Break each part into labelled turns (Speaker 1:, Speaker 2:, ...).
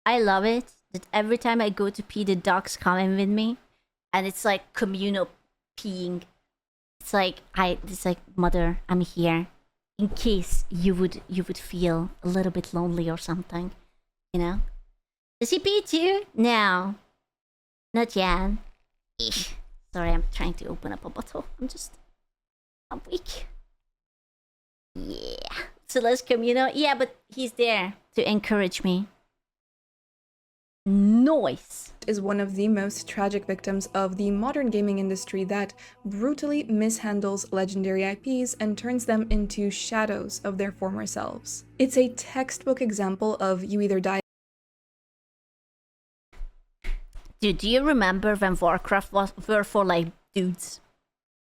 Speaker 1: I love it that every time I go to pee, the dogs come in with me, and it's like communal peeing. It's like, mother, I'm here, in case you would feel a little bit lonely or something, you know. Does he pee too? No, not yet. Eesh. Sorry, I'm trying to open up a bottle. I'm weak. Yeah. So let's communal. Yeah, but he's there to encourage me. Noise.
Speaker 2: Is one of the most tragic victims of the modern gaming industry that brutally mishandles legendary IPs and turns them into shadows of their former selves. It's a textbook example of you either die.
Speaker 1: Dude, do you remember when Warcraft were for like dudes?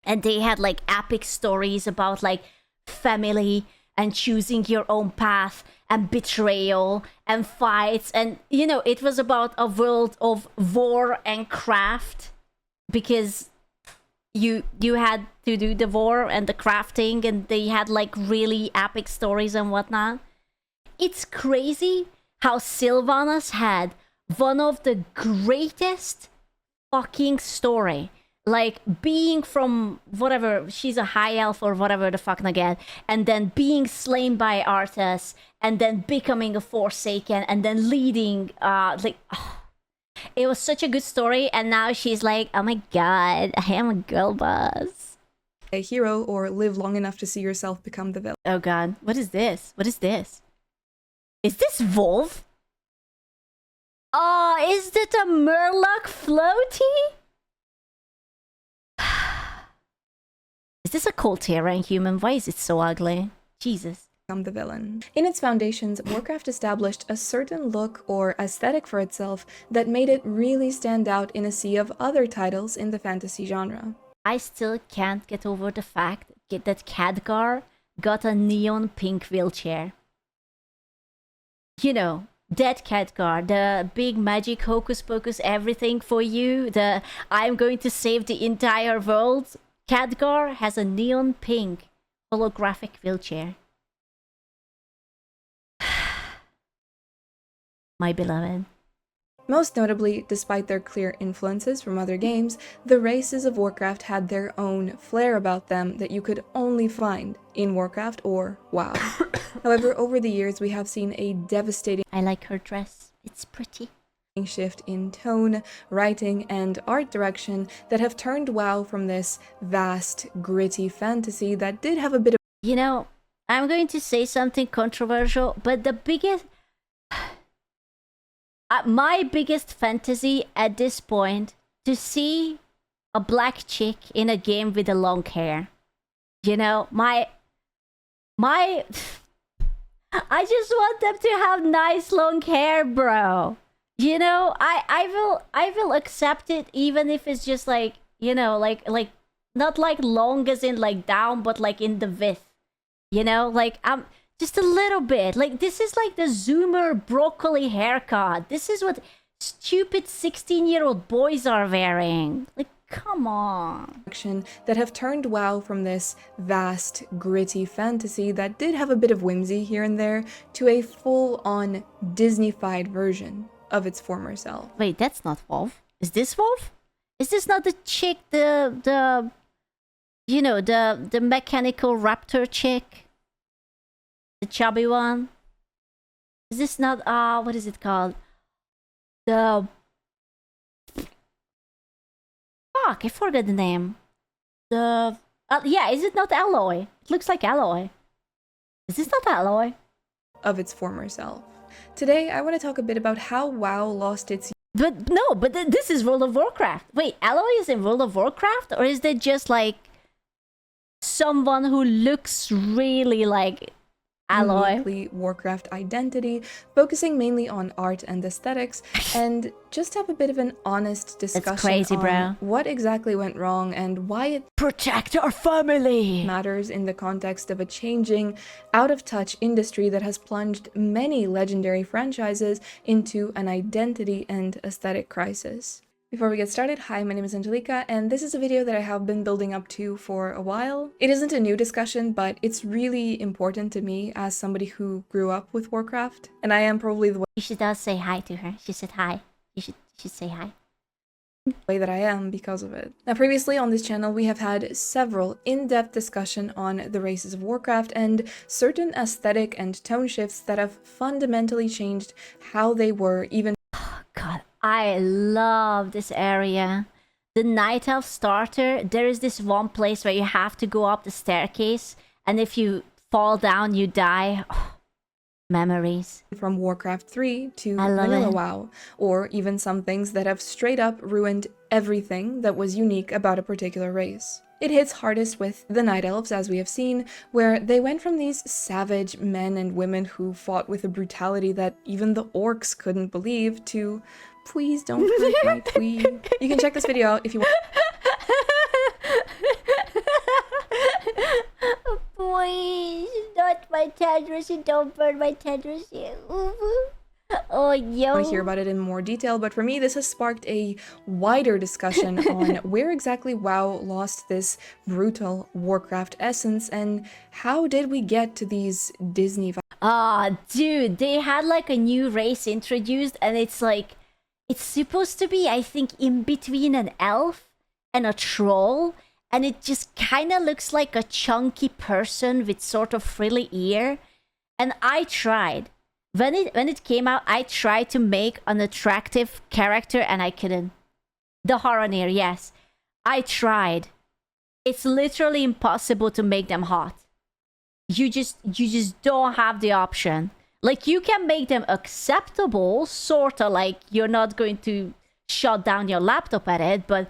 Speaker 1: And they had like epic stories about like family and choosing your own path and betrayal and fights, and you know, it was about a world of war and craft, because you had to do the war and the crafting, and they had like really epic stories and whatnot. It's crazy how Sylvanas had one of the greatest fucking story, like being from whatever, she's a high elf or whatever the fuck again, and then being slain by Arthas, and then becoming a Forsaken, and then leading it was such a good story. And now she's like, oh my god, I am a girl boss.
Speaker 2: A hero or live long enough to see yourself become the villain.
Speaker 1: Oh god, what is this? What is this? Is this Wolf? Oh, is that a Murloc floaty? Is this a Coltera human? Why is it so ugly? Jesus.
Speaker 2: Become the villain. In its foundations, Warcraft established a certain look or aesthetic for itself that made it really stand out in a sea of other titles in the fantasy genre.
Speaker 1: I still can't get over the fact that Khadgar got a neon pink wheelchair. You know, that Khadgar, the big magic hocus pocus everything for you, the I'm going to save the entire world. Khadgar has a neon pink holographic wheelchair. My beloved.
Speaker 2: Most notably, despite their clear influences from other games, the races of Warcraft had their own flair about them that you could only find in Warcraft or WoW. However, over the years we have seen a devastating
Speaker 1: I like her dress. It's pretty.
Speaker 2: Shift in tone, writing, and art direction that have turned WoW from this vast, gritty fantasy that did have a bit of...
Speaker 1: You know, I'm going to say something controversial, but the biggest... my biggest fantasy at this point, to see a black chick in a game with a long hair. You know, my I just want them to have nice long hair, bro. You know, I will accept it even if it's just like, you know, like not like long as in like down, but like in the width. You know, like just a little bit. Like, this is like the Zoomer broccoli haircut. This is what stupid 16-year-old boys are wearing. Like, come on.
Speaker 2: That have turned WoW from this vast, gritty fantasy that did have a bit of whimsy here and there to a full-on Disney-fied version of its former self.
Speaker 1: Wait, that's not Wolf. Is this Wolf? Is this not the chick, you know, the mechanical raptor chick? The chubby one? Is this not, what is it called? The... Fuck, I forgot the name. The... yeah, is it not Alloy? It looks like Alloy. Is this not Alloy?
Speaker 2: Of its former self. Today, I want to talk a bit about how WoW lost its...
Speaker 1: But no, but this is World of Warcraft. Wait, Alloy is in World of Warcraft? Or is that just like... someone who looks really like... Alloy.
Speaker 2: Uniquely Warcraft identity, focusing mainly on art and aesthetics, and just have a bit of an honest discussion
Speaker 1: crazy,
Speaker 2: on
Speaker 1: bro.
Speaker 2: what exactly went wrong and why it
Speaker 1: Protect our family
Speaker 2: matters in the context of a changing, out-of-touch industry that has plunged many legendary franchises into an identity and aesthetic crisis. Before we get started, hi, my name is Angelica, and this is a video that I have been building up to for a while. It isn't a new discussion, but it's really important to me as somebody who grew up with Warcraft, and I am probably the
Speaker 1: You should say hi to her. She said hi. You should say hi.
Speaker 2: way that I am because of it. Now, previously on this channel, we have had several in-depth discussion on the races of Warcraft and certain aesthetic and tone shifts that have fundamentally changed how they were even.
Speaker 1: God, I love this area. The Night Elf starter, there is this one place where you have to go up the staircase, and if you fall down, you die. Oh, memories.
Speaker 2: From Warcraft 3 to
Speaker 1: I love
Speaker 2: Vanilla
Speaker 1: it.
Speaker 2: WoW, or even some things that have straight up ruined everything that was unique about a particular race. It hits hardest with the Night Elves, as we have seen, where they went from these savage men and women who fought with a brutality that even the orcs couldn't believe to, please don't hurt my tweed. You can check this video out if you want.
Speaker 1: Please, not my tendrils, don't burn my tendrils. Oh, yo.
Speaker 2: Want to hear about it in more detail, but for me this has sparked a wider discussion on where exactly WoW lost this brutal Warcraft essence and how did we get to these Disney vibes.
Speaker 1: Ah, dude, they had like a new race introduced, and it's like, it's supposed to be, I think, in between an elf and a troll, and it just kind of looks like a chunky person with sort of frilly ear. And I tried. When it came out, I tried to make an attractive character and I couldn't. The Horonir, yes. I tried. It's literally impossible to make them hot. You just don't have the option. Like, you can make them acceptable, sorta like you're not going to shut down your laptop at it, but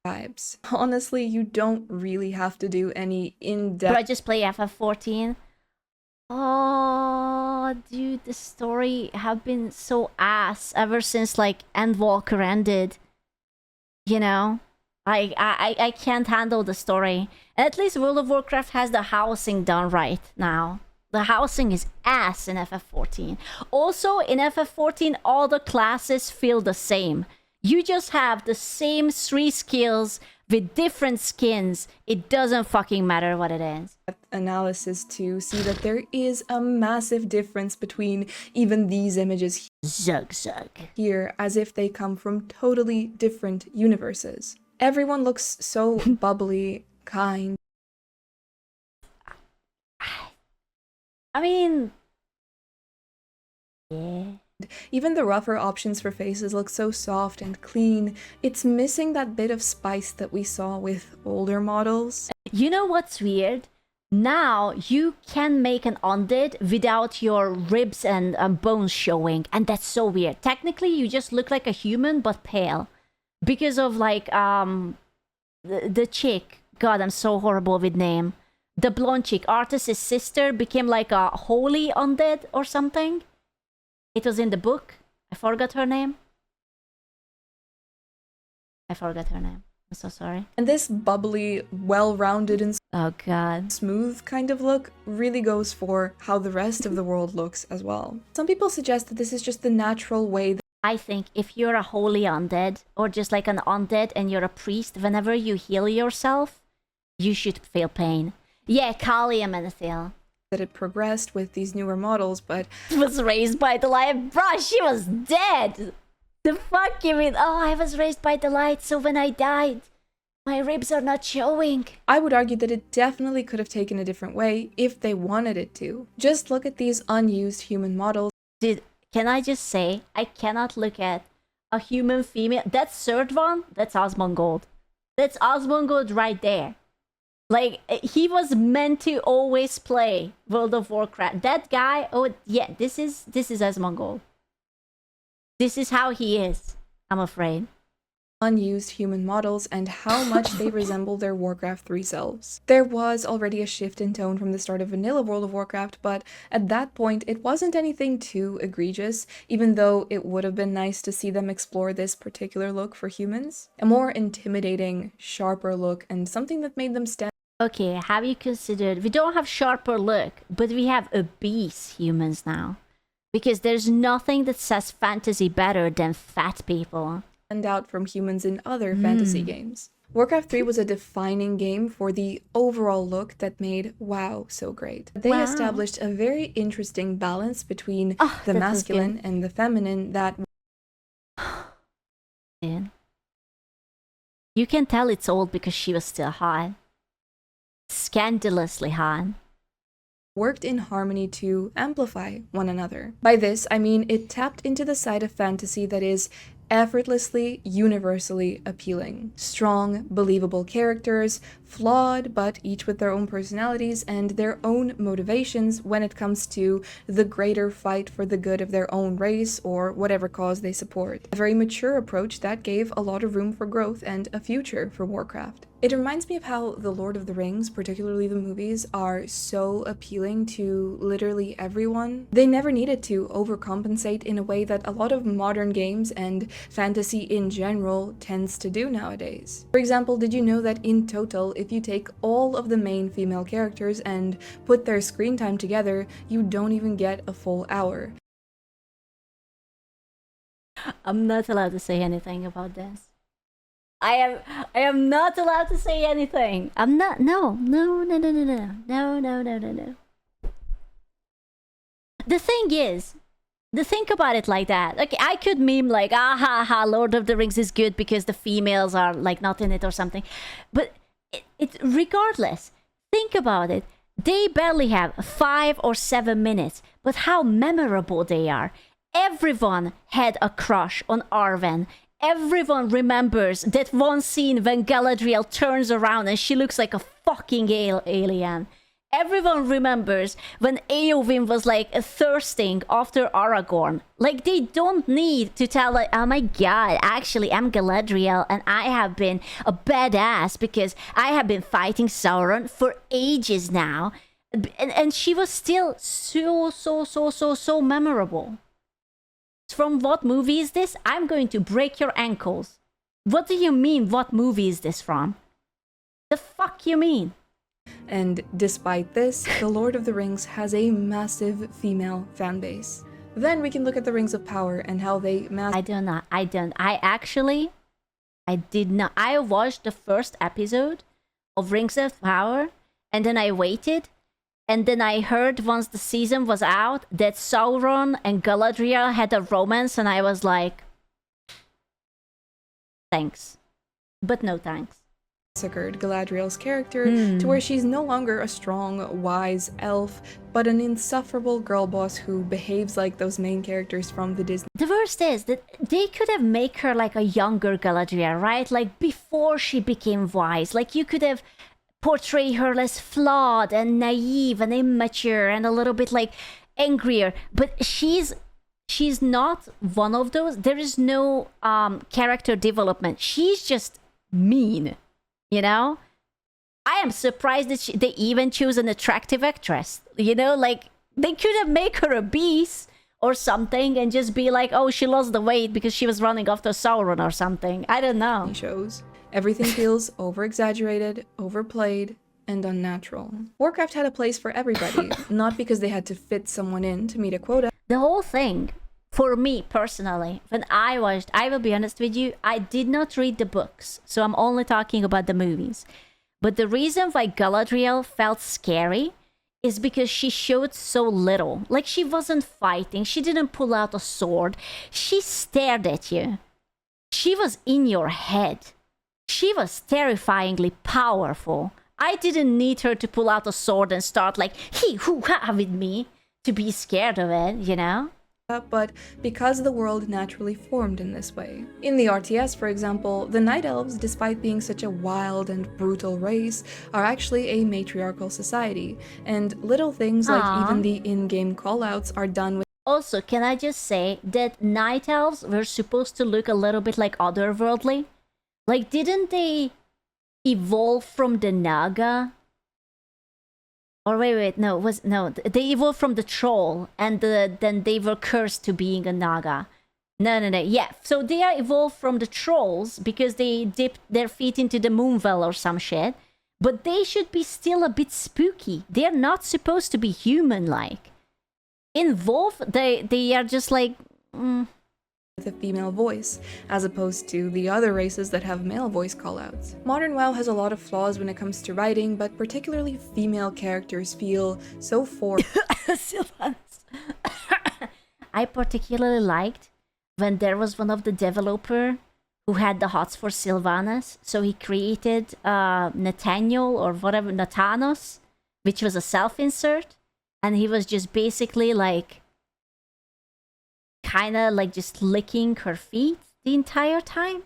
Speaker 2: vibes. Honestly, you don't really have to do any in-depth.
Speaker 1: I just play FF14. Oh, dude, the story have been so ass ever since like Endwalker ended. You know, I can't handle the story. And at least World of Warcraft has the housing done right now. The housing is ass in FF14. Also, in FF14, all the classes feel the same. You just have the same 3 skills with different skins. It doesn't fucking matter what it is.
Speaker 2: Analysis to see that there is a massive difference between even these images
Speaker 1: Zug zug.
Speaker 2: here, as if they come from totally different universes. Everyone looks so bubbly, kind.
Speaker 1: I mean, yeah.
Speaker 2: Even the rougher options for faces look so soft and clean. It's missing that bit of spice that we saw with older models.
Speaker 1: You know what's weird? Now you can make an undead without your ribs and bones showing, and that's so weird. Technically, you just look like a human but pale, because of like the chick. God, I'm so horrible with name. The blonde chick, Artus's sister, became like a holy undead or something. It was in the book. I forgot her name. I'm so sorry.
Speaker 2: And this bubbly, well-rounded and
Speaker 1: Oh god.
Speaker 2: smooth kind of look really goes for how the rest of the world looks as well. Some people suggest that this is just the natural way that
Speaker 1: I think if you're a holy undead, or just like an undead and you're a priest, whenever you heal yourself, you should feel pain. Yeah, Kali Amenethil.
Speaker 2: it progressed with these newer models, but
Speaker 1: Was raised by the light. Bruh, she was dead! The fuck you mean? Oh, I was raised by the light, so when I died, my ribs are not showing.
Speaker 2: I would argue that it definitely could have taken a different way if they wanted it to. Just look at these unused human models.
Speaker 1: Dude, can I just say, I cannot look at a human female. That third one, that's Asmongold. That's Asmongold right there. Like, he was meant to always play World of Warcraft. That guy, oh yeah, this is Asmongold. This is how he is, I'm afraid.
Speaker 2: Unused human models and how much they resemble their Warcraft 3 selves. There was already a shift in tone from the start of vanilla World of Warcraft, but at that point it wasn't anything too egregious, even though it would have been nice to see them explore this particular look for humans. A more intimidating, sharper look, and something that made them stand.
Speaker 1: Okay, have you considered, we don't have sharper look, but we have obese humans now. because there's nothing that says fantasy better than fat people.
Speaker 2: stand out from humans in other fantasy games. Warcraft 3 was a defining game for the overall look that made WoW so great. They
Speaker 1: Wow.
Speaker 2: established a very interesting balance between
Speaker 1: Oh,
Speaker 2: the
Speaker 1: that was
Speaker 2: masculine
Speaker 1: good.
Speaker 2: and the feminine that
Speaker 1: Man. You can tell it's old because she was still hot. Scandalously hot.
Speaker 2: worked in harmony to amplify one another. By this, I mean it tapped into the side of fantasy that is effortlessly, universally appealing. Strong, believable characters, flawed, but each with their own personalities and their own motivations when it comes to the greater fight for the good of their own race or whatever cause they support. A very mature approach that gave a lot of room for growth and a future for Warcraft. It reminds me of how The Lord of the Rings, particularly the movies, are so appealing to literally everyone. They never needed to overcompensate in a way that a lot of modern games and fantasy in general tends to do nowadays. For example, did you know that in total, if you take all of the main female characters and put their screen time together, you don't even get a full hour?
Speaker 1: I'm not allowed to say anything about this. I am not allowed to say anything. I'm not. No. The thing is, think about it like that. Okay, I could meme like, ah ha ha, Lord of the Rings is good because the females are like not in it or something. But it regardless, think about it. They barely have 5 or 7 minutes, but how memorable they are. Everyone had a crush on Arwen. Everyone remembers that one scene when Galadriel turns around and she looks like a fucking alien. Everyone remembers when Eowyn was like thirsting after Aragorn. Like, they don't need to tell like, oh my god, actually I'm Galadriel and I have been a badass because I have been fighting Sauron for ages now. And she was still so memorable. From what movie is this? I'm going to break your ankles. What do you mean, what movie is this from? The fuck you mean?
Speaker 2: And despite this, The Lord of the Rings has a massive female fan base. Then we can look at the Rings of Power and how they
Speaker 1: I did not. I watched the first episode of Rings of Power and then I waited. And then I heard once the season was out that Sauron and Galadriel had a romance, and I was like, thanks. But no thanks.
Speaker 2: massacred Galadriel's character to where she's no longer a strong, wise elf, but an insufferable girl boss who behaves like those main characters from the Disney.
Speaker 1: The worst is that they could have made her like a younger Galadriel, right? Like before she became wise. Like you could have portray her less flawed and naive and immature and a little bit like angrier, but she's not one of those. There is no character development. She's just mean, you know. I am surprised that they even choose an attractive actress, you know. Like they could have made her a beast or something and just be like, oh, she lost the weight because she was running after Sauron or something. I don't know.
Speaker 2: Shows. Everything feels over-exaggerated, overplayed, and unnatural. Warcraft had a place for everybody, not because they had to fit someone in to meet a quota.
Speaker 1: The whole thing, for me personally, when I watched, I will be honest with you, I did not read the books, so I'm only talking about the movies. But the reason why Galadriel felt scary is because she showed so little. Like, she wasn't fighting, she didn't pull out a sword, she stared at you. She was in your head. She was terrifyingly powerful. I didn't need her to pull out a sword and start like, hee-hoo-ha with me to be scared of it, you know?
Speaker 2: But because the world naturally formed in this way. In the RTS, for example, the Night Elves, despite being such a wild and brutal race, are actually a matriarchal society, and little things like even the in-game callouts are done with.
Speaker 1: Also, can I just say that Night Elves were supposed to look a little bit like otherworldly? Like, didn't they evolve from the Naga? Or wait, no, they evolved from the troll, and then they were cursed to being a Naga. No, yeah, so they are evolved from the trolls because they dipped their feet into the Moonvale or some shit, but they should be still a bit spooky. They're not supposed to be human-like. In WoW, they are just like.
Speaker 2: With a female voice, as opposed to the other races that have male voice callouts. Modern WoW has a lot of flaws when it comes to writing, but particularly female characters feel so forced.
Speaker 1: Sylvanas. I particularly liked when there was one of the developer who had the hots for Sylvanas, so he created Nathaniel or whatever, Nathanos, which was a self-insert, and he was just basically like kind of like just licking her feet the entire time.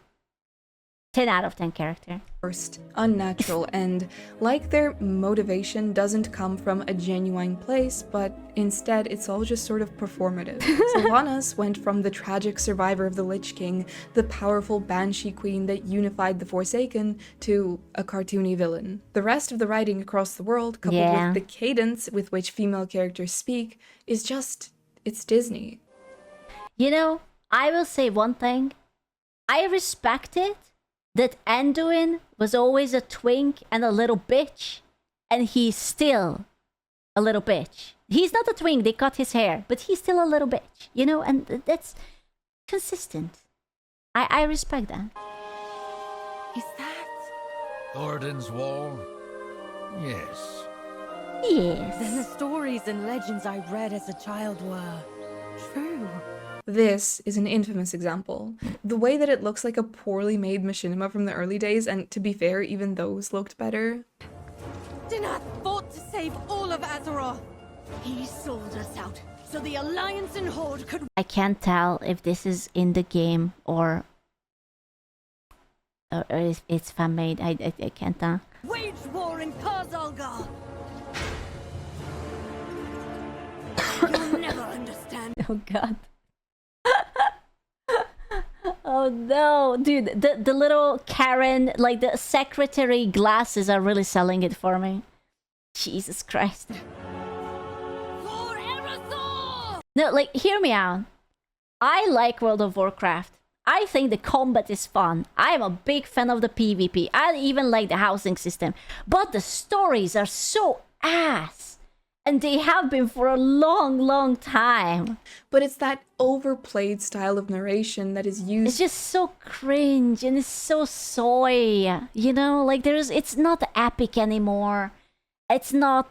Speaker 1: 10 out of 10 character.
Speaker 2: First, unnatural, and like their motivation doesn't come from a genuine place, but instead it's all just sort of performative. Sylvanas went from the tragic survivor of the Lich King, the powerful Banshee Queen that unified the Forsaken, to a cartoony villain. The rest of the writing across the world, coupled with the cadence with which female characters speak, is just, it's Disney.
Speaker 1: You know, I will say one thing. I respect it that Anduin was always a twink and a little bitch, and he's still a little bitch. He's not a twink, they cut his hair, but he's still a little bitch, you know, and that's consistent. I respect that.
Speaker 3: Is that
Speaker 4: Thoradin's Wall? Yes.
Speaker 1: Yes.
Speaker 3: then the stories and legends I read as a child were true?
Speaker 2: This is an infamous example. The way that it looks like a poorly made machinima from the early days, and to be fair, even those looked better.
Speaker 3: Dinath fought to save all of Azeroth. He sold us out so the Alliance and Horde could.
Speaker 1: I can't tell if this is in the game or if it's fan made. I can't tell.
Speaker 3: Wage war in Karzalgar. You'll never understand.
Speaker 1: Oh god. Oh no, dude, the little Karen, like the secretary glasses are really selling it for me. Jesus Christ.
Speaker 3: For Erethdor!
Speaker 1: No, like, hear me out. I like World of Warcraft. I think the combat is fun. I am a big fan of the PvP. I even like the housing system. But the stories are so ass. And they have been for a long, long time.
Speaker 2: But it's that overplayed style of narration that is used.
Speaker 1: It's just so cringe and it's so soy. You know, like it's not epic anymore. It's not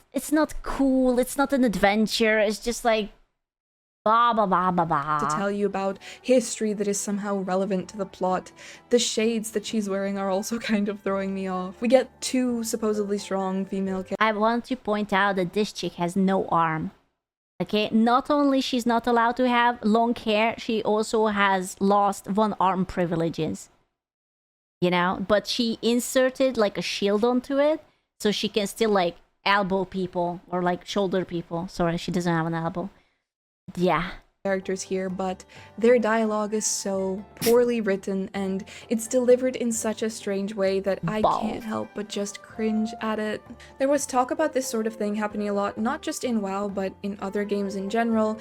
Speaker 1: cool. It's not an adventure. It's just like blah blah blah blah blah.
Speaker 2: To tell you about history that is somehow relevant to the plot. The shades that she's wearing are also kind of throwing me off. We get two supposedly strong female characters.
Speaker 1: I want to point out that this chick has no arm. Okay, not only she's not allowed to have long hair, she also has lost one arm privileges. You know, but she inserted like a shield onto it, so she can still like elbow people or like shoulder people. Sorry, she doesn't have an elbow. Yeah.
Speaker 2: Characters here, but their dialogue is so poorly written and it's delivered in such a strange way that I can't help but just cringe at it. There was talk about this sort of thing happening a lot, not just in WoW, but in other games in general.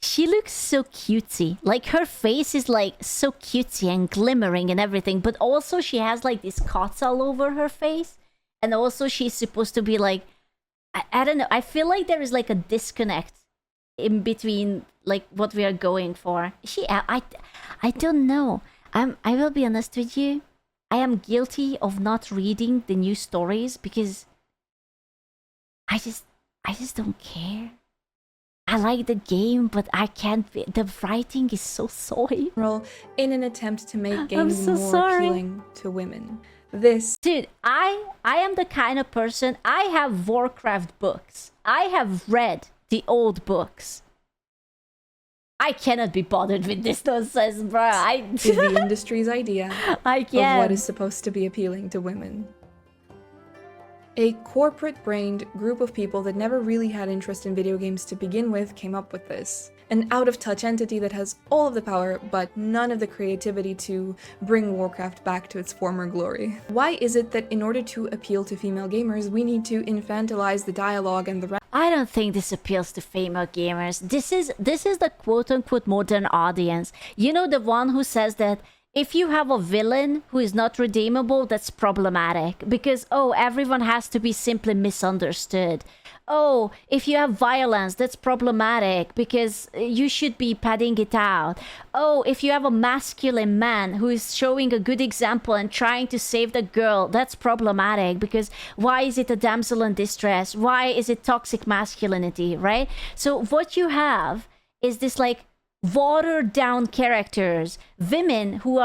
Speaker 1: She looks so cutesy. Like her face is like so cutesy and glimmering and everything, but also she has like these cuts all over her face, and also she's supposed to be like, I don't know, I feel like there is like a disconnect in between like what we are going for. I don't know. I will be honest with you. I am guilty of not reading the new stories because I just don't care. I like the game, but I can't be, the writing is so soy.
Speaker 2: In an attempt to make games
Speaker 1: so
Speaker 2: more
Speaker 1: sorry.
Speaker 2: appealing to women. This
Speaker 1: Dude, I am the kind of person, I have Warcraft books. I have read the old books. I cannot be bothered with this nonsense, bro.
Speaker 2: is the industry's idea
Speaker 1: I
Speaker 2: of
Speaker 1: can't.
Speaker 2: what is supposed to be appealing to women. A corporate-brained group of people that never really had interest in video games to begin with came up with this. An out-of-touch entity that has all of the power, but none of the creativity to bring Warcraft back to its former glory. Why is it that in order to appeal to female gamers, we need to infantilize the dialogue and the
Speaker 1: I don't think this appeals to female gamers. This is the quote-unquote modern audience. You know, the one who says that If you have a villain who is not redeemable, that's problematic because, oh, everyone has to be simply misunderstood. Oh, if you have violence, that's problematic because you should be padding it out. Oh, if you have a masculine man who is showing a good example and trying to save the girl, that's problematic because why is it a damsel in distress? Why is it toxic masculinity, right? So what you have is this like watered down characters, women who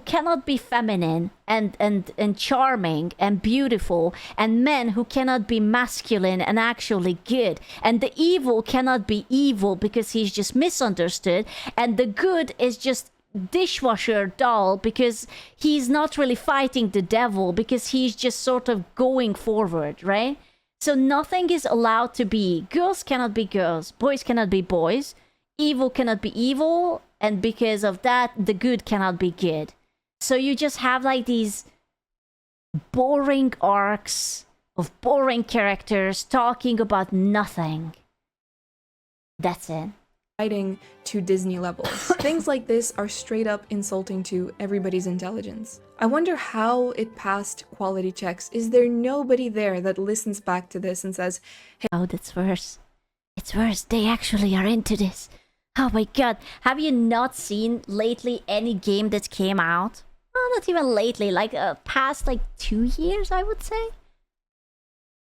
Speaker 1: cannot be feminine and charming and beautiful, and men who cannot be masculine and actually good, and the evil cannot be evil because he's just misunderstood, and the good is just dishwasher doll because he's not really fighting the devil because he's just sort of going forward, right? So nothing is allowed to be. Girls cannot be girls, boys cannot be boys, evil cannot be evil, and because of that, the good cannot be good. So you just have like these boring arcs of boring characters talking about nothing. That's it.
Speaker 2: Writing to Disney levels. Things like this are straight up insulting to everybody's intelligence. I wonder how it passed quality checks. Is there nobody there that listens back to this and says, hey,
Speaker 1: oh, that's worse. It's worse. They actually are into this. Oh my god. Have you not seen lately any game that came out? Oh, not even lately, like past like 2 years, I would say.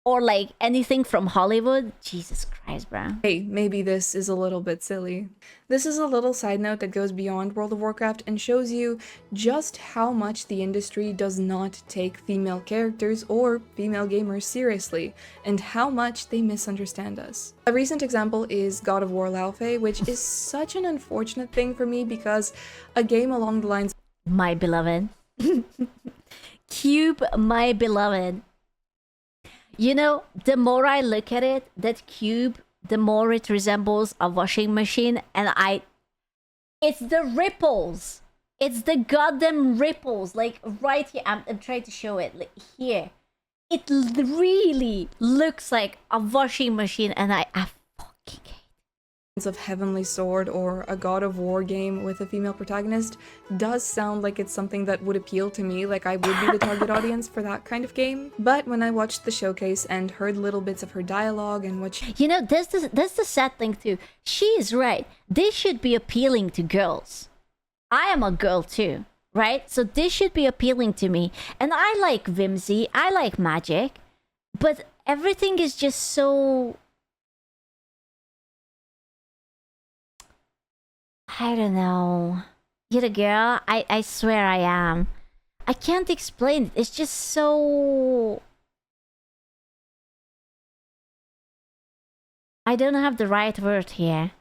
Speaker 1: Or like anything from Hollywood. Jesus Christ, bro.
Speaker 2: hey, maybe this is a little bit silly. This is a little side note that goes beyond World of Warcraft and shows you just how much the industry does not take female characters or female gamers seriously, and how much they misunderstand us. A recent example is God of War Laufey, which is such an unfortunate thing for me because a game along the lines
Speaker 1: My beloved. Cube, my beloved. You know, the more I look at it, that cube, the more it resembles a washing machine, and it's the ripples. It's the goddamn ripples, like right here. I'm trying to show it, like here. It really looks like a washing machine, and I fucking hate
Speaker 2: of Heavenly Sword or a God of War game with a female protagonist does sound like it's something that would appeal to me, like I would be the target audience for that kind of game. But when I watched the showcase and heard little bits of her dialogue and what she...
Speaker 1: You know, that's the sad thing too. She is right. This should be appealing to girls. I am a girl too, right? So this should be appealing to me. And I like whimsy, I like magic, but everything is just so... I don't know. You're a girl? I swear I am. I can't explain it. It's just so... I don't have the right word here.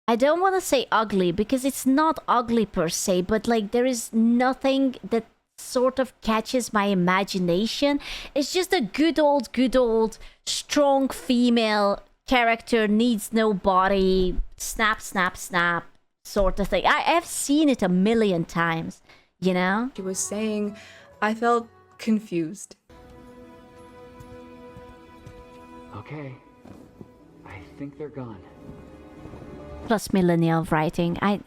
Speaker 1: I don't want to say ugly because it's not ugly per se, but like there is nothing that sort of catches my imagination. It's just a good old, strong female character, needs no body, snap, snap, snap sort of thing. I have seen it a million times, you know?
Speaker 2: She was saying, I felt confused.
Speaker 5: Okay, I think they're gone.
Speaker 1: Plus millennial writing. I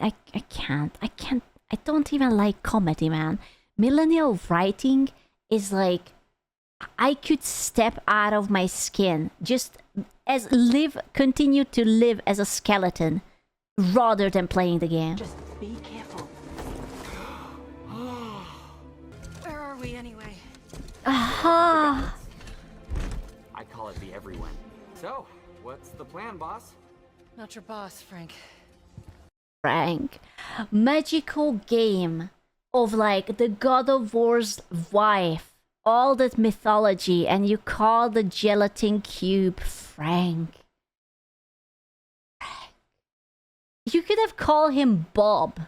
Speaker 1: don't even like comedy, man. Millennial writing is like, I could step out of my skin, just continue to live as a skeleton rather than playing the game.
Speaker 5: Just be careful.
Speaker 3: Where are we anyway?
Speaker 1: Aha!
Speaker 5: I call it the everyone. So, what's the plan, boss?
Speaker 3: Not your boss, Frank.
Speaker 1: Frank. Magical game of like the God of War's wife. All that mythology, and you call the gelatin cube Frank. You could have called him Bob.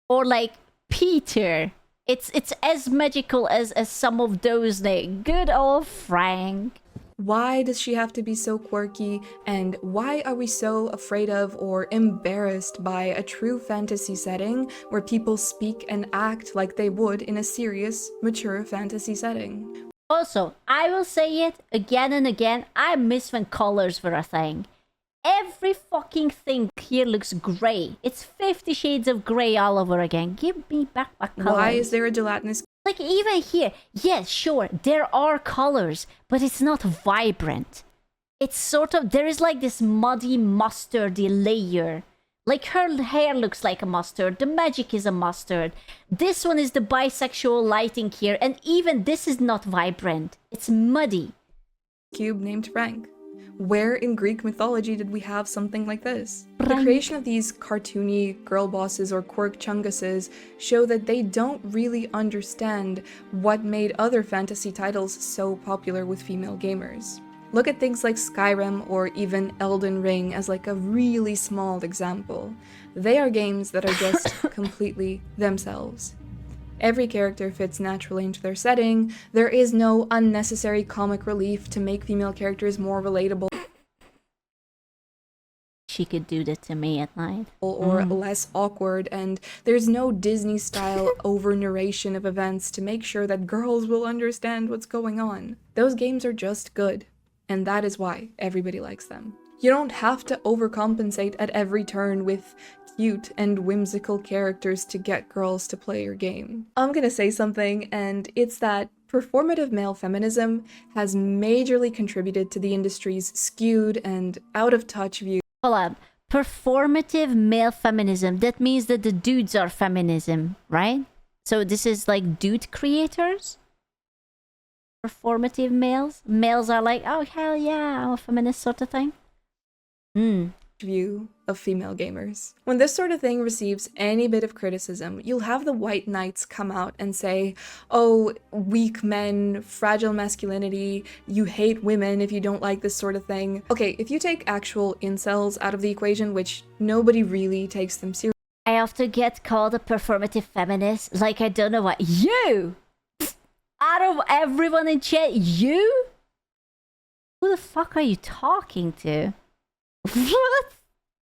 Speaker 1: Or like Peter. It's as magical as some of those names. Good old Frank.
Speaker 2: Why does she have to be so quirky, and why are we so afraid of or embarrassed by a true fantasy setting where people speak and act like they would in a serious, mature fantasy setting?
Speaker 1: Also, I will say it again and again, I miss when colors were a thing. Every fucking thing here looks grey. It's 50 Shades of Grey all over again. Give me back my colors.
Speaker 2: Why is there a gelatinous
Speaker 1: Like, even here, yes, sure, there are colors, but it's not vibrant. It's sort of, there is like this muddy, mustardy layer. Like, her hair looks like a mustard, the magic is a mustard. This one is the bisexual lighting here, and even this is not vibrant. It's muddy.
Speaker 2: cube named Frank? Where in Greek mythology did we have something like this? The
Speaker 1: Frank.
Speaker 2: creation of these cartoony girl bosses or quirk chunguses show that they don't really understand what made other fantasy titles so popular with female gamers. Look at things like Skyrim or even Elden Ring as like a really small example. They are games that are just completely themselves. Every character fits naturally into their setting. There is no unnecessary comic relief to make female characters more relatable
Speaker 1: She could do that to me at night.
Speaker 2: or less awkward, and there's no Disney-style over-narration of events to make sure that girls will understand what's going on. Those games are just good, and that is why everybody likes them. You don't have to overcompensate at every turn with cute and whimsical characters to get girls to play your game. I'm gonna say something, and it's that performative male feminism has majorly contributed to the industry's skewed and out-of-touch view
Speaker 1: Hold up. Performative male feminism. That means that the dudes are feminism, right? So this is like dude creators? Performative males? Males are like, oh, hell yeah, I'm a feminist sort of thing.
Speaker 2: view of female gamers. When this sort of thing receives any bit of criticism, you'll have the white knights come out and say, oh, weak men, fragile masculinity, you hate women if you don't like this sort of thing. Okay, if you take actual incels out of the equation, which nobody really takes them seriously,
Speaker 1: I often get called a performative feminist. Like, I don't know what. You! Out of everyone in chat, you? Who the fuck are you talking to? What?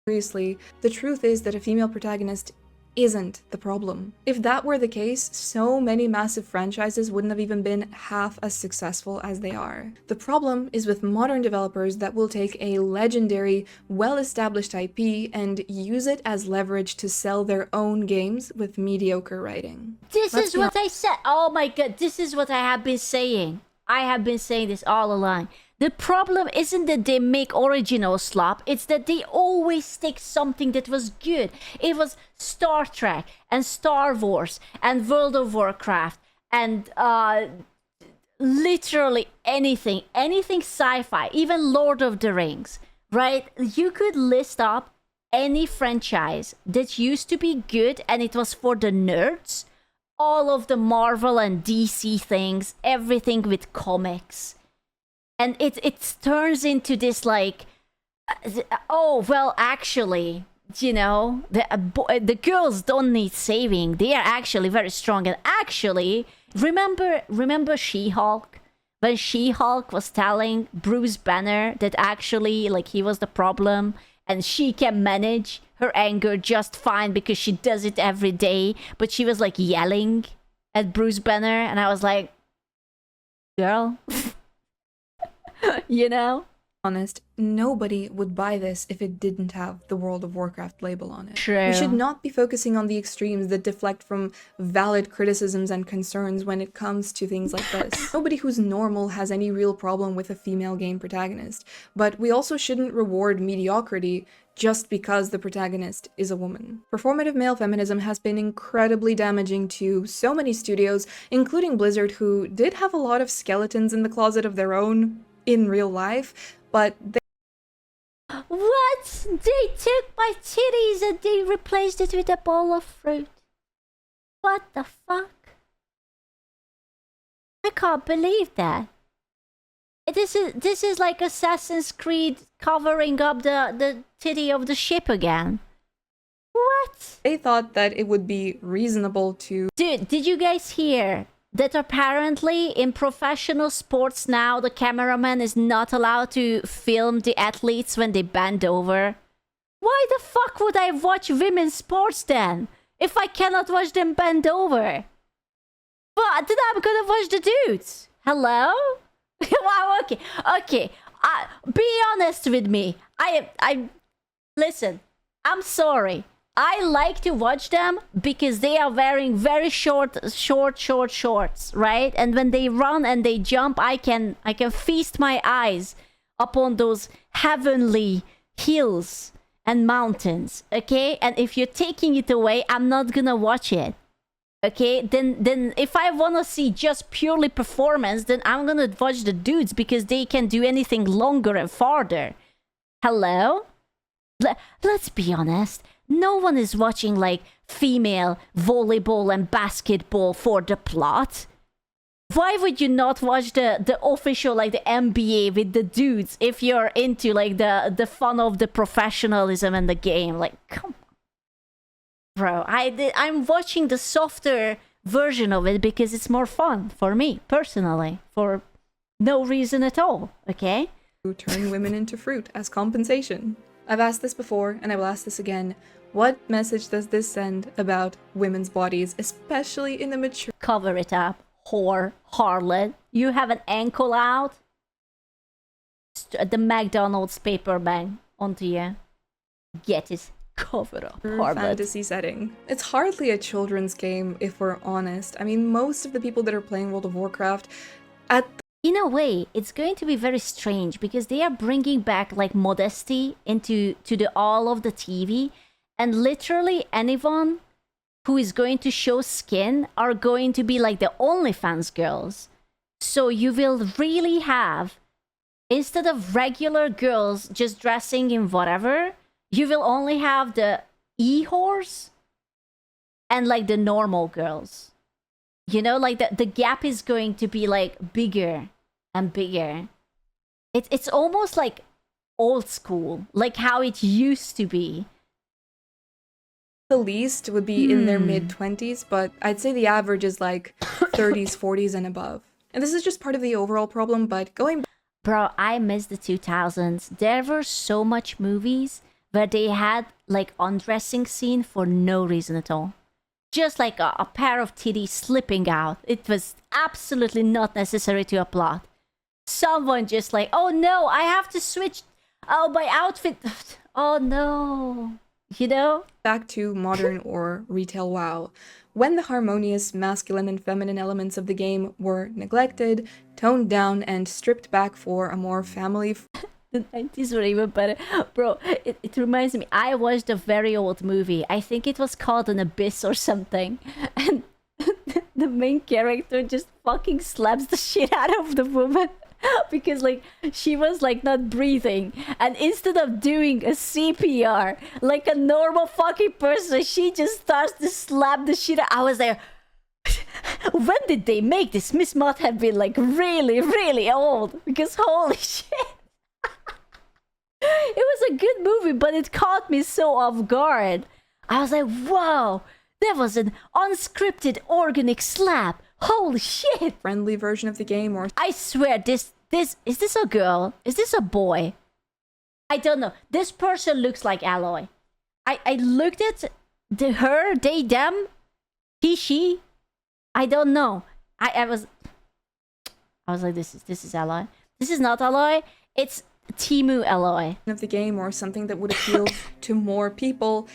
Speaker 2: the truth is that a female protagonist isn't the problem. If that were the case, so many massive franchises wouldn't have even been half as successful as they are. The problem is with modern developers that will take a legendary, well-established IP and use it as leverage to sell their own games with mediocre writing.
Speaker 1: This
Speaker 2: Let's
Speaker 1: is
Speaker 2: be
Speaker 1: what I said. Oh my god, this is what I have been saying. I have been saying this all along. The problem isn't that they make original slop, it's that they always stick something that was good. It was Star Trek and Star Wars and World of Warcraft and literally anything sci-fi, even Lord of the Rings, right? You could list up any franchise that used to be good and it was for the nerds. All of the Marvel and DC things, everything with comics. And it turns into this like, oh, well, actually, you know, the girls don't need saving. They are actually very strong. And actually, remember She-Hulk? When She-Hulk was telling Bruce Banner that actually, like, he was the problem and she can manage her anger just fine because she does it every day. But she was like yelling at Bruce Banner and I was like, girl... You know?
Speaker 2: Honest, nobody would buy this if it didn't have the World of Warcraft label on it.
Speaker 1: True.
Speaker 2: We should not be focusing on the extremes that deflect from valid criticisms and concerns when it comes to things like this. Nobody who's normal has any real problem with a female game protagonist, but we also shouldn't reward mediocrity just because the protagonist is a woman. Performative male feminism has been incredibly damaging to so many studios, including Blizzard, who did have a lot of skeletons in the closet of their own in real life, but they
Speaker 1: What? They took my titties and they replaced it with a bowl of fruit. What the fuck? I can't believe that. This is like Assassin's Creed covering up the titty of the ship again. What?
Speaker 2: they thought that it would be reasonable to
Speaker 1: Dude, did you guys hear that apparently in professional sports now the cameraman is not allowed to film the athletes when they bend over? Why the fuck would I watch women's sports then if I cannot watch them bend over? But then I'm gonna watch the dudes. Hello? Wow, okay. Be honest with me. I listen. I'm sorry. I like to watch them because they are wearing very shorts, right? And when they run and they jump, I can feast my eyes upon those heavenly hills and mountains, okay? And if you're taking it away, I'm not gonna watch it. Okay, then if I wanna see just purely performance, then I'm gonna watch the dudes because they can do anything longer and farther. Hello? Let's be honest. No one is watching like female volleyball and basketball for the plot. Why would you not watch the official, like the NBA with the dudes, if you're into like the fun of the professionalism and the game? Like, come on. Bro, I'm watching the softer version of it because it's more fun for me, personally, for no reason at all, okay?
Speaker 2: To turn women into fruit as compensation. I've asked this before, and I will ask this again. What message does this send about women's bodies, especially in the mature...
Speaker 1: Cover it up, whore, harlot. You have an ankle out? The McDonald's paper bag onto you. Get it. Cover up, harlot.
Speaker 2: Fantasy setting. It's hardly a children's game, if we're honest. I mean, most of the people that are playing World of Warcraft,
Speaker 1: in a way, it's going to be very strange because they are bringing back like modesty into the all of the TV, and literally anyone who is going to show skin are going to be like the OnlyFans girls. So you will really have, instead of regular girls just dressing in whatever, you will only have the e-whores and like the normal girls. You know, like the gap is going to be like bigger and bigger. It's almost like old school, like how it used to be.
Speaker 2: the least would be in their mid-20s, but I'd say the average is like 30s, 40s, and above. And this is just part of the overall problem, but going back...
Speaker 1: Bro, I miss the 2000s. There were so much movies where they had like undressing scene for no reason at all. Just like a pair of titties slipping out. It was absolutely not necessary to a plot. Someone just like, oh no, I have to switch. Oh, my outfit. Oh no. You know?
Speaker 2: Back to modern or retail WoW. When the harmonious masculine and feminine elements of the game were neglected, toned down, and stripped back for a more family...
Speaker 1: The 90s were even better. Bro, it reminds me, I watched a very old movie. I think it was called An Abyss or something. And the main character just fucking slaps the shit out of the woman. Because like she was like not breathing, and instead of doing a CPR like a normal fucking person, she just starts to slap the shit out. I was like, when did they make this? Miss must have been like really, really old, because holy shit. It was a good movie, but it caught me so off guard. I was like, wow, that was an unscripted organic slap. Holy shit.
Speaker 2: Friendly version of the game, or...
Speaker 1: I swear, this is this a girl? Is this a boy? I don't know. This person looks like Aloy. I looked at her, they, them, he, she. I don't know. I was like, this is Aloy. This is not Aloy. It's Timu Aloy.
Speaker 2: ...of the game, or something that would appeal to more people.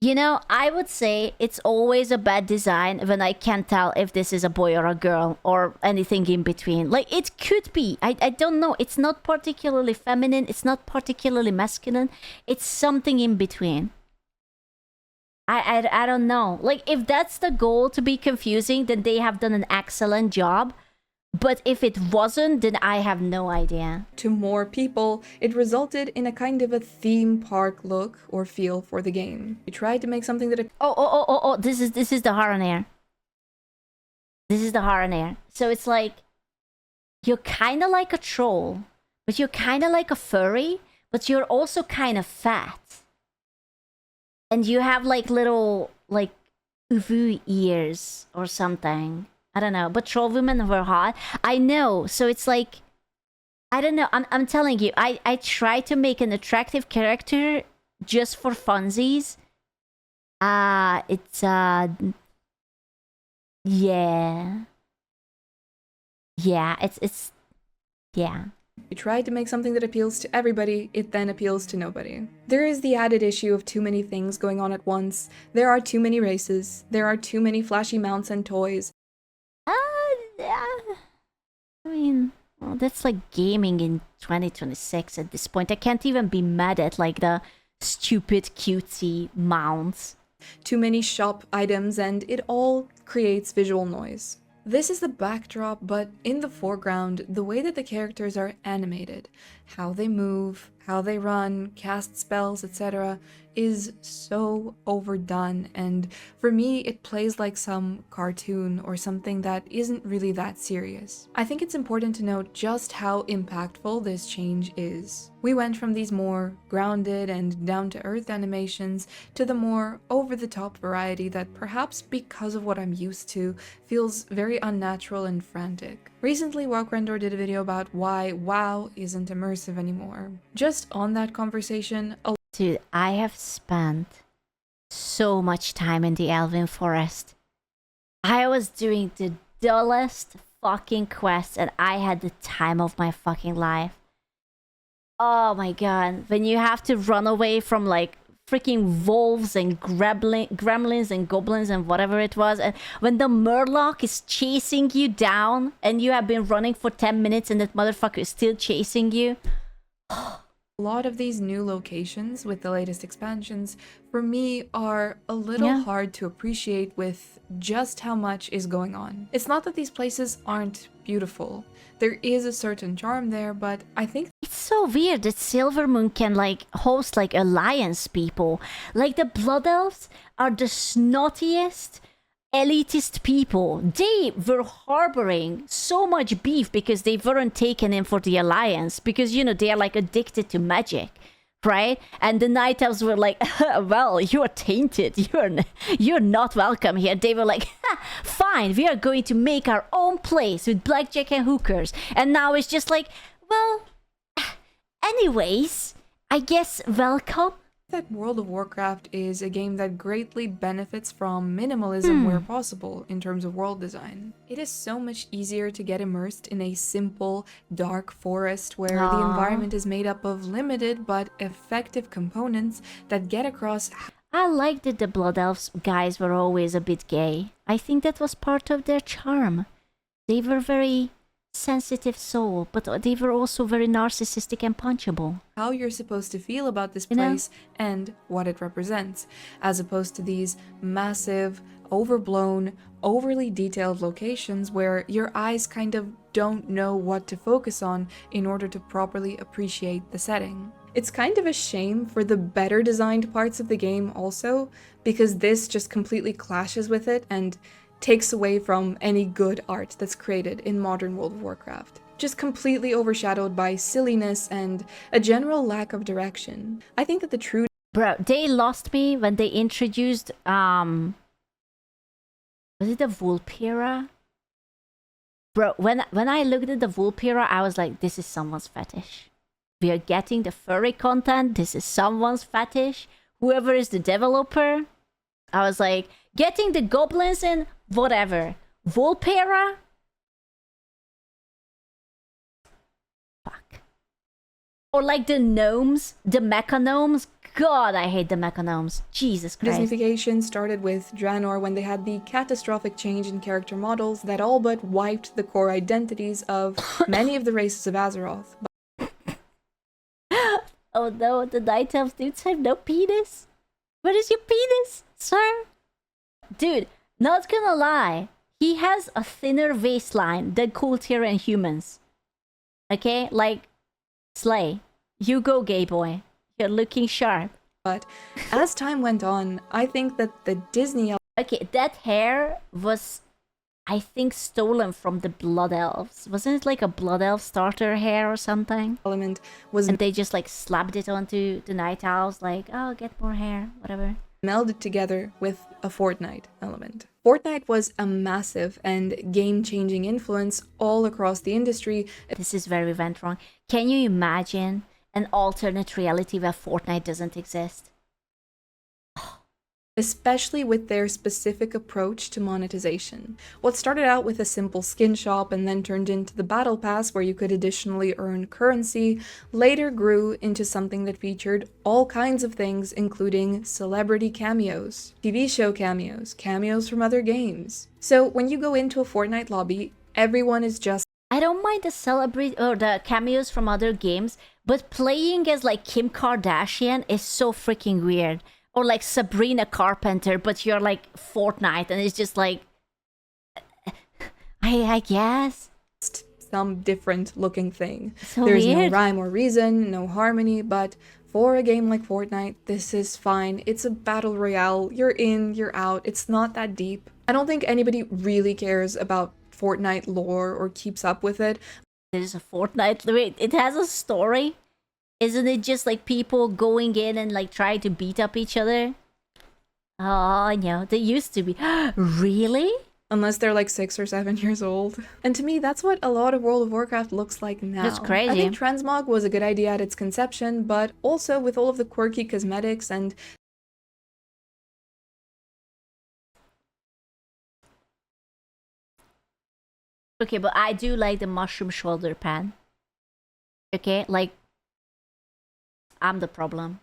Speaker 1: You know, I would say it's always a bad design when I can't tell if this is a boy or a girl or anything in between. Like, it could be. I don't know. It's not particularly feminine. It's not particularly masculine. It's something in between. I don't know. Like, if that's the goal, to be confusing, then they have done an excellent job. But if it wasn't, then I have no idea.
Speaker 2: To more people, it resulted in a kind of a theme park look or feel for the game. We tried to make something that...
Speaker 1: Oh, this is the Haraner. This is the Haraner. So it's like, you're kind of like a troll, but you're kind of like a furry, but you're also kind of fat. And you have like little, like, uvu ears or something. I don't know, but troll women were hot. I know, so it's like, I don't know. I'm telling you, I try to make an attractive character just for funsies. Yeah, it's yeah.
Speaker 2: You try to make something that appeals to everybody, it then appeals to nobody. There is the added issue of too many things going on at once. There are too many races. There are too many flashy mounts and toys.
Speaker 1: Yeah. I mean, well, that's like gaming in 2026 at this point. I can't even be mad at like the stupid cutesy mounts.
Speaker 2: Too many shop items, and it all creates visual noise. This is the backdrop, but in the foreground, the way that the characters are animated, how they move, how they run, cast spells, etc., is so overdone, and for me, it plays like some cartoon or something that isn't really that serious. I think it's important to note just how impactful this change is. We went from these more grounded and down-to-earth animations to the more over-the-top variety that, perhaps because of what I'm used to, feels very unnatural and frantic. Recently, WoWgrandor did a video about why WoW isn't immersive anymore. Just on that conversation,
Speaker 1: Dude, I have spent so much time in the Elven Forest. I was doing the dullest fucking quests and I had the time of my fucking life. Oh my god. When you have to run away from like freaking wolves and gremlins and goblins and whatever it was, and when the murloc is chasing you down and you have been running for 10 minutes and that motherfucker is still chasing you.
Speaker 2: a lot of these new locations with the latest expansions, for me, are a little hard to appreciate with just how much is going on. It's not that these places aren't beautiful. There is a certain charm there, but I think
Speaker 1: it's so weird that Silvermoon can like host like alliance people. Like the Blood Elves are the snottiest, elitist people. They were harboring so much beef because they weren't taken in for the alliance, because you know they are like addicted to magic, right? And the Night Elves were like, well, you are tainted, you're not welcome here. They were like, fine, we are going to make our own place with blackjack and hookers. And now it's just like, well, anyways, I guess welcome.
Speaker 2: that World of Warcraft is a game that greatly benefits from minimalism where possible in terms of world design. It is so much easier to get immersed in a simple, dark forest where the environment is made up of limited but effective components that get across.
Speaker 1: I liked that the Blood Elves guys were always a bit gay. I think that was part of their charm. They were very sensitive soul, but they were also very narcissistic and punchable.
Speaker 2: How you're supposed to feel about this
Speaker 1: You know?
Speaker 2: place and what it represents, as opposed to these massive, overblown, overly detailed locations where your eyes kind of don't know what to focus on in order to properly appreciate the setting. It's kind of a shame for the better designed parts of the game also, because this just completely clashes with it and takes away from any good art that's created in modern World of Warcraft. Just completely overshadowed by silliness and a general lack of direction. I think that the true
Speaker 1: Bro, they lost me when they introduced was it the Vulpera? Bro, when I looked at the Vulpera, I was like, this is someone's fetish. We are getting the furry content, this is someone's fetish. Whoever is the developer, I was like, getting the goblins in, whatever. Vulpera? Fuck. Or like the gnomes, the mecha gnomes. God, I hate the mecha gnomes. Jesus Christ.
Speaker 2: Disneyfication started with Draenor when they had the catastrophic change in character models that all but wiped the core identities of many of the races of Azeroth.
Speaker 1: Oh no, the Night Elf dudes have no penis? Where is your penis, sir? Dude, not gonna lie, he has a thinner waistline than Cool Tier and humans. Okay? Like, slay. You go, gay boy. You're looking sharp.
Speaker 2: But as time went on, I think that the Disney
Speaker 1: Okay, that hair was, I think, stolen from the Blood Elves. Wasn't it like a Blood Elf starter hair or something?
Speaker 2: element was
Speaker 1: And they just like slapped it onto the Night Owls, like, oh, get more hair, whatever.
Speaker 2: melded together with a Fortnite element. Fortnite was a massive and game-changing influence all across the industry.
Speaker 1: This is where we went wrong. Can you imagine an alternate reality where Fortnite doesn't exist?
Speaker 2: especially with their specific approach to monetization. What started out with a simple skin shop and then turned into the battle pass where you could additionally earn currency, later grew into something that featured all kinds of things, including celebrity cameos, TV show cameos, cameos from other games. So when you go into a Fortnite lobby, everyone is just
Speaker 1: I don't mind the celebrity or the cameos from other games, but playing as like Kim Kardashian is so freaking weird. Or like Sabrina Carpenter, but you're like Fortnite, and it's just like, I guess.
Speaker 2: some different looking thing.
Speaker 1: So
Speaker 2: There's
Speaker 1: weird.
Speaker 2: no rhyme or reason, no harmony, but for a game like Fortnite, this is fine. It's a battle royale. You're in, you're out. It's not that deep. I don't think anybody really cares about Fortnite lore or keeps up with it.
Speaker 1: There's a Fortnite. Wait, it has a story? Isn't it just like people going in and like trying to beat up each other? Oh no, they used to be. Really?
Speaker 2: Unless they're like 6 or 7 years old. And to me, that's what a lot of World of Warcraft looks like now.
Speaker 1: That's crazy.
Speaker 2: I think transmog was a good idea at its conception, but also with all of the quirky cosmetics and
Speaker 1: Okay, but I do like the mushroom shoulder pad. Okay, like I'm the problem.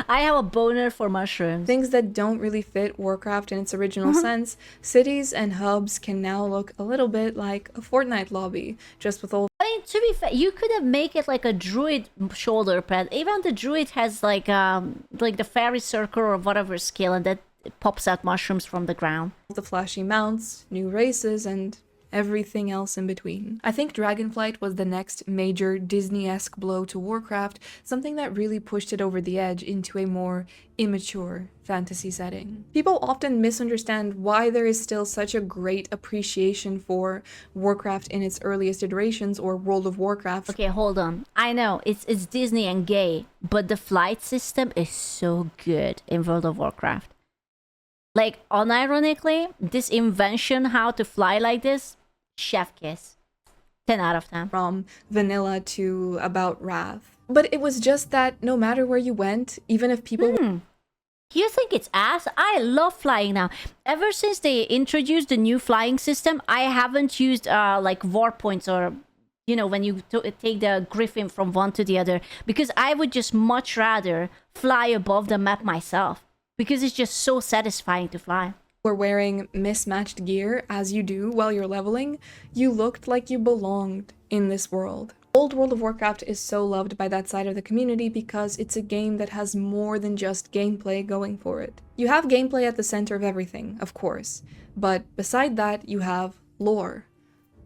Speaker 1: I have a boner for mushrooms.
Speaker 2: things that don't really fit Warcraft in its original sense, cities and hubs can now look a little bit like a Fortnite lobby, just with all
Speaker 1: I mean, to be fair, you could have made it like a druid shoulder pad. Even the druid has like the fairy circle or whatever skill, and that pops out mushrooms from the ground.
Speaker 2: the flashy mounts, new races, and everything else in between. I think Dragonflight was the next major Disney-esque blow to Warcraft, something that really pushed it over the edge into a more immature fantasy setting. People often misunderstand why there is still such a great appreciation for Warcraft in its earliest iterations or World of Warcraft.
Speaker 1: Okay, hold on. I know it's Disney and gay, but the flight system is so good in World of Warcraft. Like, unironically, this invention how to fly like this, chef kiss. 10 out of 10.
Speaker 2: From vanilla to about Wrath. But it was just that no matter where you went, even if people
Speaker 1: You think it's ass? I love flying now. Ever since they introduced the new flying system, I haven't used like warp points or, you know, when you take the griffin from one to the other, because I would just much rather fly above the map myself, because it's just so satisfying to fly.
Speaker 2: were wearing mismatched gear as you do while you're leveling, you looked like you belonged in this world. Old World of Warcraft is so loved by that side of the community because it's a game that has more than just gameplay going for it. You have gameplay at the center of everything, of course, but beside that you have lore,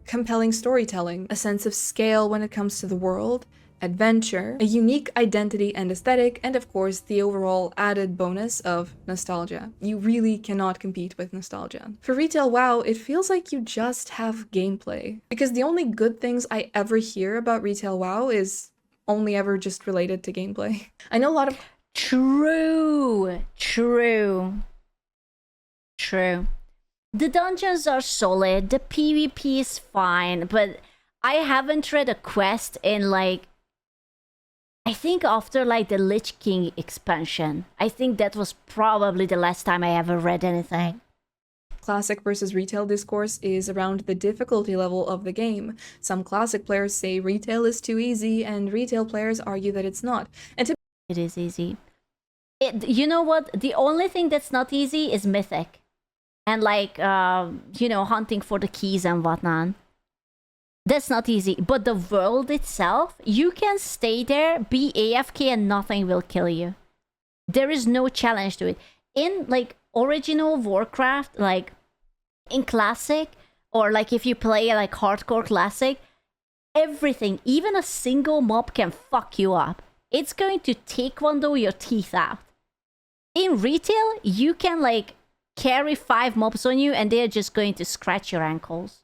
Speaker 2: compelling storytelling, a sense of scale when it comes to the world, adventure, a unique identity and aesthetic, and of course the overall added bonus of nostalgia. You really cannot compete with nostalgia. For retail WoW, it feels like you just have gameplay. Because the only good things I ever hear about retail WoW is only ever just related to gameplay. I know a lot of
Speaker 1: True. The dungeons are solid, the PvP is fine, but I haven't read a quest in like, I think after like the Lich King expansion. I think that was probably the last time I ever read anything.
Speaker 2: classic versus retail discourse is around the difficulty level of the game. Some classic players say retail is too easy, and retail players argue that it's not. And to
Speaker 1: It is easy. You know what? The only thing that's not easy is Mythic. And like, you know, hunting for the keys and whatnot. That's not easy. But the world itself, you can stay there, be AFK, and nothing will kill you. There is no challenge to it. In like original Warcraft, like in Classic, or like if you play like Hardcore Classic, everything, even a single mob can fuck you up. It's going to taekwondo your teeth out. In retail, you can like carry 5 mobs on you and they're just going to scratch your ankles.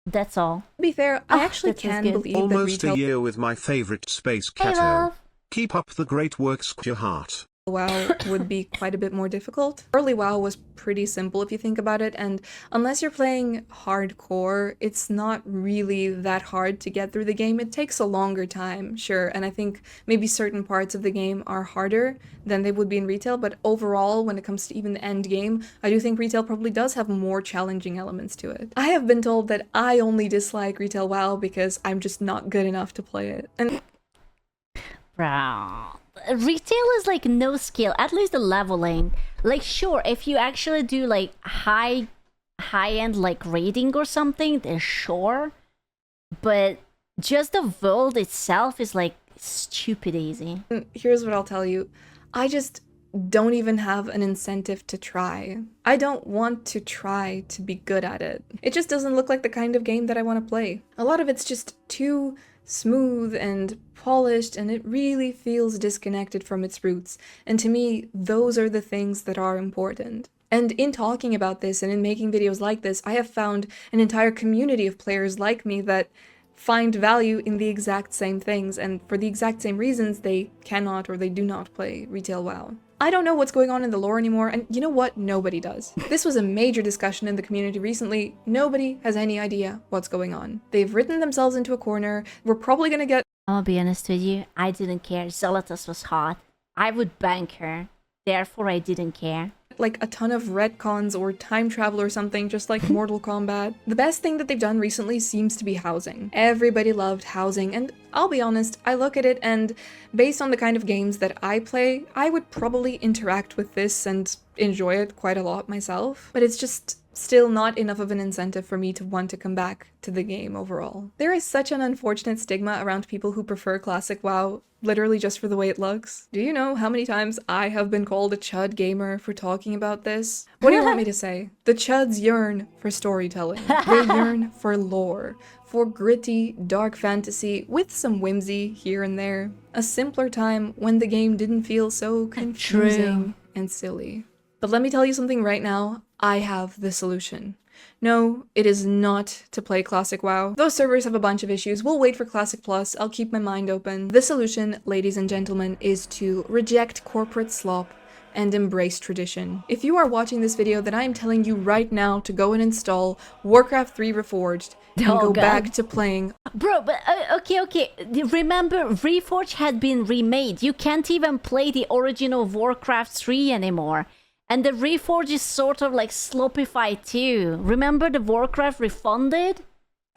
Speaker 1: That's all.
Speaker 2: be fair, I actually
Speaker 1: that was
Speaker 2: can
Speaker 1: good.
Speaker 2: believe
Speaker 6: Almost
Speaker 2: that
Speaker 6: a
Speaker 2: retail
Speaker 6: year with my favorite space
Speaker 1: Hey,
Speaker 6: cato.
Speaker 1: love.
Speaker 6: Keep up the great work, your heart.
Speaker 2: WoW would be quite a bit more difficult. Early WoW was pretty simple if you think about it, and unless you're playing hardcore, it's not really that hard to get through the game. It takes a longer time, sure, and I think maybe certain parts of the game are harder than they would be in retail, but overall, when it comes to even the end game, I do think retail probably does have more challenging elements to it. I have been told that I only dislike retail WoW because I'm just not good enough to play it, and
Speaker 1: Bro. Retail is like no skill, at least the leveling. Like sure, if you actually do like high-end like raiding or something, then sure. But just the world itself is like stupid easy.
Speaker 2: here's what I'll tell you. I just don't even have an incentive to try. I don't want to try to be good at it. It just doesn't look like the kind of game that I want to play. A lot of it's just too smooth and polished, and it really feels disconnected from its roots. And to me, those are the things that are important. And in talking about this and in making videos like this, I have found an entire community of players like me that find value in the exact same things, and for the exact same reasons they cannot or they do not play retail WoW. I don't know what's going on in the lore anymore, and you know what? Nobody does. This was a major discussion in the community recently. Nobody has any idea what's going on. They've written themselves into a corner. We're probably gonna get—
Speaker 1: I'll be honest with you, I didn't care. Zealotus was hot. I would bank her. Therefore, I didn't care.
Speaker 2: like a ton of retcons or time travel or something, just like Mortal Kombat. The best thing that they've done recently seems to be housing. Everybody loved housing, and I'll be honest, I look at it and based on the kind of games that I play, I would probably interact with this and enjoy it quite a lot myself, but it's just still not enough of an incentive for me to want to come back to the game overall. There is such an unfortunate stigma around people who prefer classic WoW literally just for the way it looks. Do you know how many times I have been called a chud gamer for talking about this? What do you want me to say? The chuds yearn for storytelling. They yearn for lore, for gritty, dark fantasy with some whimsy here and there. A simpler time when the game didn't feel so confusing and silly. But let me tell you something right now, I have the solution. No, it is not to play Classic WoW. Those servers have a bunch of issues. We'll wait for Classic Plus. I'll keep my mind open. The solution, ladies and gentlemen, is to reject corporate slop and embrace tradition. If you are watching this video, then I am telling you right now to go and install Warcraft 3 Reforged and go back to playing.
Speaker 1: Bro, but okay. Remember, Reforged had been remade. You can't even play the original Warcraft 3 anymore. And the Reforged is sort of like slopified too. Remember the Warcraft Refunded?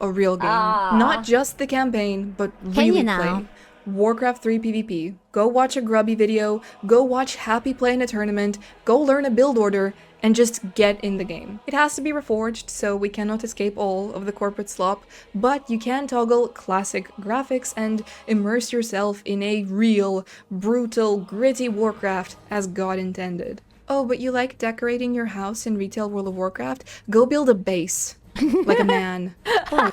Speaker 2: A real game. Not just the campaign, but really play. Warcraft 3 PvP. Go watch a grubby video, go watch Happy play in a tournament, go learn a build order, and just get in the game. It has to be reforged, so we cannot escape all of the corporate slop, but you can toggle classic graphics and immerse yourself in a real, brutal, gritty Warcraft as God intended. Oh, but you like decorating your house in retail World of Warcraft? Go build a base. Like a man. Oh.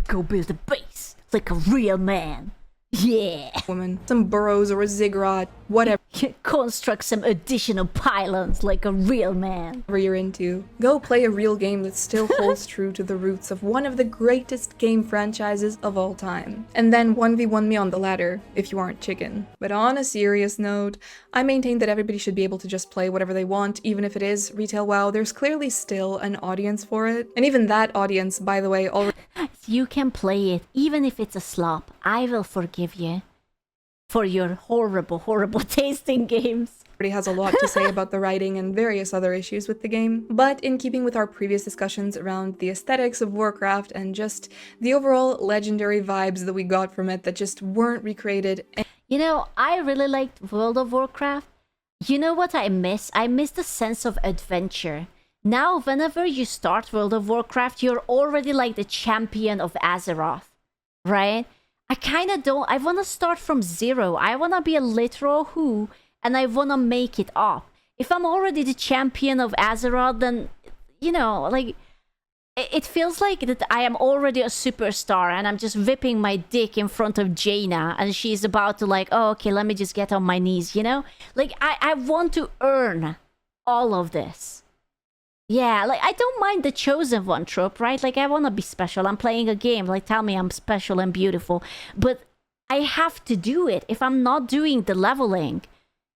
Speaker 1: Go build a base like a real man. Yeah.
Speaker 2: Woman. Some burrows or a ziggurat, whatever
Speaker 1: Construct some additional pylons like a real man.
Speaker 2: you're into. Go play a real game that still holds true to the roots of one of the greatest game franchises of all time. And then 1v1 me on the ladder, if you aren't chicken. But on a serious note, I maintain that everybody should be able to just play whatever they want, even if it is retail WoW. There's clearly still an audience for it. And even that audience, by the way, already
Speaker 1: You can play it, even if it's a slop. I will forgive you for your horrible, horrible tasting games.
Speaker 2: has a lot to say about the writing and various other issues with the game. But in keeping with our previous discussions around the aesthetics of Warcraft and just the overall legendary vibes that we got from it that just weren't recreated.
Speaker 1: You know, I really liked World of Warcraft. You know what I miss? I miss the sense of adventure. Now, whenever you start World of Warcraft, you're already like the champion of Azeroth, right? I kind of don't. I want to start from zero. I want to be a literal who, and I want to make it up. If I'm already the champion of Azeroth, then, you know, like, it feels like that I am already a superstar and I'm just whipping my dick in front of Jaina and she's about to like, oh, okay, let me just get on my knees, you know? Like, I want to earn all of this. Yeah, like, I don't mind the chosen one trope, right? Like, I want to be special. I'm playing a game. Like, tell me I'm special and beautiful. But I have to do it. If I'm not doing the leveling,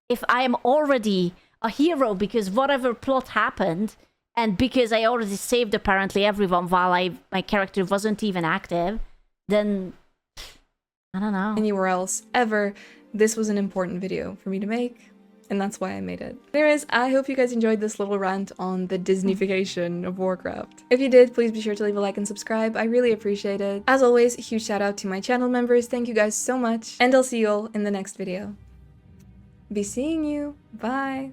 Speaker 1: if I am already a hero because whatever plot happened, and because I already saved apparently everyone while my character wasn't even active, then I don't know.
Speaker 2: Anywhere else ever, this was an important video for me to make, and that's why I made it. Anyways, I hope you guys enjoyed this little rant on the Disneyfication of Warcraft. If you did, please be sure to leave a like and subscribe. I really appreciate it. As always, huge shout out to my channel members. Thank you guys so much, and I'll see you all in the next video. Be seeing you. Bye.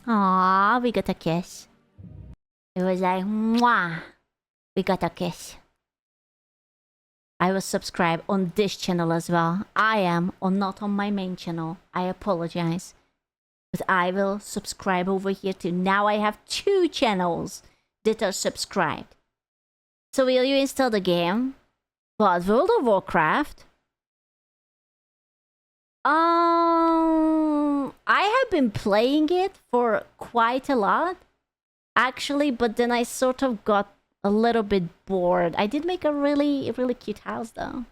Speaker 1: Aww, we got a kiss. It was like, mwah, we got a kiss. I will subscribe on this channel as well. I am, or not on my main channel. I apologize. But I will subscribe over here too. Now I have 2 channels that are subscribed. So will you install the game? What, World of Warcraft? I have been playing it for quite a lot, actually, but then I sort of got a little bit bored. I did make a really cute house though.